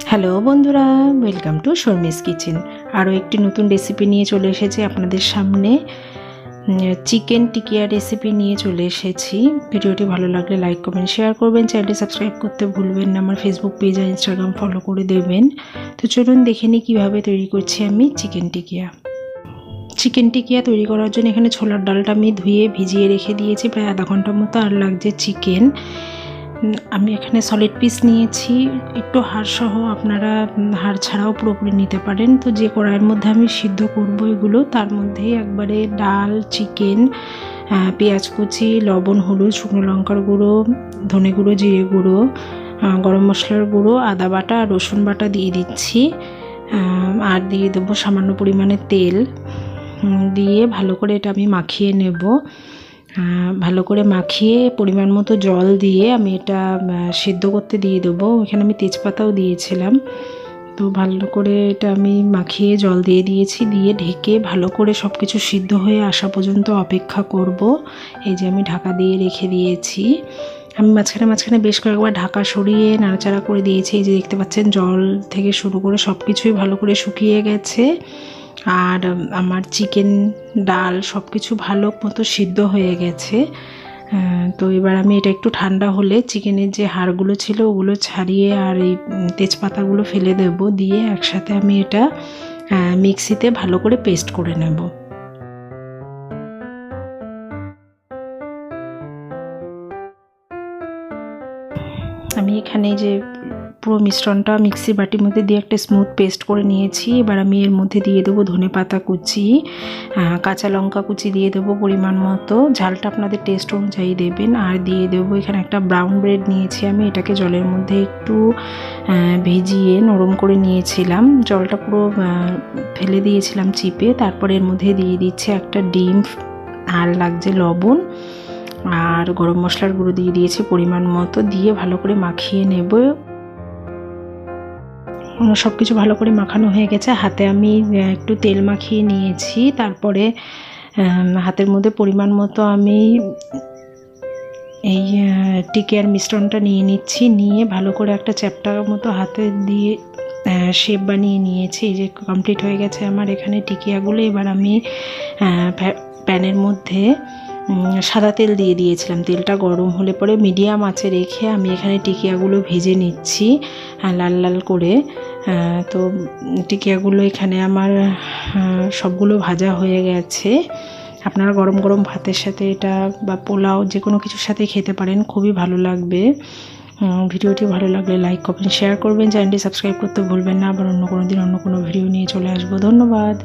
Hello বন্ধুরা, welcome to Sharmi's kitchen. আরও একটি নতুন রেসিপি নিয়ে চলে এসেছি আপনাদের সামনে। চিকেন টিকিয়া রেসিপি নিয়ে চলে এসেছি। ভিডিওটি ভালো লাগলে লাইক কমেন্ট শেয়ার করবেন, চ্যানেলটি সাবস্ক্রাইব করতে ভুলবেন না, আমার ফেসবুক পেজ আর ইনস্টাগ্রাম ফলো করে দেবেন। তো চলুন দেখে নিই কীভাবে তৈরি করছি আমি চিকেন টিকিয়া। চিকেন টিকিয়া তৈরি করার জন্য এখানে ছোলার ডালটা আমি ধুয়ে ভিজিয়ে রেখে দিয়েছি প্রায় আধা ঘন্টার মতো। আর লাগছে চিকেন। আমি এখানে সলিড পিস নিয়েছি, একটু হাড় সহ, আপনারা হাড় ছাড়াও পুরোপুরি নিতে পারেন। তো যে কড়াইয়ের মধ্যে আমি সিদ্ধ করব এগুলো, তার মধ্যেই একবারে ডাল, চিকেন, পেঁয়াজ কুচি, লবণ, হলুদ, শুকনো লঙ্কার গুঁড়ো, ধনে গুঁড়ো, জিরে গুঁড়ো, গরম মশলার গুঁড়ো, আদা বাটা, রসুন বাটা দিয়ে দিচ্ছি। আর দিয়ে দেবো সামান্য পরিমাণে তেল। দিয়ে ভালো করে এটা আমি মাখিয়ে নেব। ভালো করে মাখিয়ে পরিমাণ মতো জল দিয়ে আমি এটা সিদ্ধ করতে দিয়ে দেবো। এখানে আমি তেজপাতাও দিয়েছিলাম। তো ভালো করে এটা আমি মাখিয়ে জল দিয়ে দিয়েছি, দিয়ে ঢেকে ভালো করে সব কিছু সিদ্ধ হয়ে আসা পর্যন্ত অপেক্ষা করব। এই যে আমি ঢাকা দিয়ে রেখে দিয়েছি। আমি মাঝখানে বেশ কয়েকবার ঢাকা সরিয়ে নাড়াচাড়া করে দিয়েছি। এই যে দেখতে পাচ্ছেন জল থেকে শুরু করে সব কিছুই ভালো করে শুকিয়ে গেছে। আর আমার চিকেন, ডাল সব কিছু ভালো মতো সিদ্ধ হয়ে গেছে। তো এবার আমি এটা একটু ঠান্ডা হলে চিকেনের যে হাড়গুলো ছিল ওগুলো ছাড়িয়ে আর এই তেজপাতাগুলো ফেলে দেব, দিয়ে একসাথে আমি এটা মিক্সিতে ভালো করে পেস্ট করে নেব। আমি এখানে যে পুরো মিশ্রণটা মিক্সি বাটির মধ্যে দিয়ে একটা স্মুথ পেস্ট করে নিয়েছি। এবার আমি এর মধ্যে দিয়ে দেবো ধনে পাতা কুচি, কাঁচা লঙ্কা কুচি দিয়ে দেবো পরিমাণ মতো, ঝালটা আপনাদের টেস্ট অনুযায়ী দেবেন। আর দিয়ে দেবো এখানে একটা ব্রাউন ব্রেড নিয়েছি আমি, এটাকে জলের মধ্যে একটু ভিজিয়ে নরম করে নিয়েছিলাম। জলটা পুরো ফেলে দিয়েছিলাম চিপে। তারপরে এর মধ্যে দিয়ে দিচ্ছি একটা ডিম, আর লাগছে লবণ, আর গরম মশলার গুঁড়ো দিয়ে দিয়েছি পরিমাণ মতো। দিয়ে ভালো করে মাখিয়ে নেব। সব কিছু ভালো করে মাখানো হয়ে গেছে। হাতে আমি একটু তেল মাখিয়ে নিয়েছি। তারপরে হাতের মধ্যে পরিমাণ মতো আমি এই টিকিয়ার মিশ্রণটা নিয়ে নিচ্ছি। নিয়ে ভালো করে একটা চ্যাপ্টার মতো হাতে দিয়ে শেপ বানিয়ে নিয়েছি। এই যে কমপ্লিট হয়ে গেছে আমার এখানে টিকিয়াগুলো। এবার আমি প্যানের মধ্যে সাদা তেল দিয়ে দিয়েছিলাম। তেলটা গরম হলে পরে মিডিয়াম আঁচে রেখে আমি এখানে টিকিয়াগুলো ভেজে নিচ্ছি লাল লাল করে। তো টিকিয়াগুলো এখানে আমার সবগুলো ভাজা হয়ে গেছে। আপনারা গরম গরম ভাতের সাথে এটা বা পোলাও যে কোনো কিছুর সাথে খেতে পারেন, খুবই ভালো লাগবে। ভিডিওটি ভালো লাগলে লাইক কমেন্ট শেয়ার করবেন, চ্যানেলটি সাবস্ক্রাইব করতে ভুলবেন না। আবার অন্য কোনো দিন অন্য কোনো ভিডিও নিয়ে চলে আসবো। ধন্যবাদ।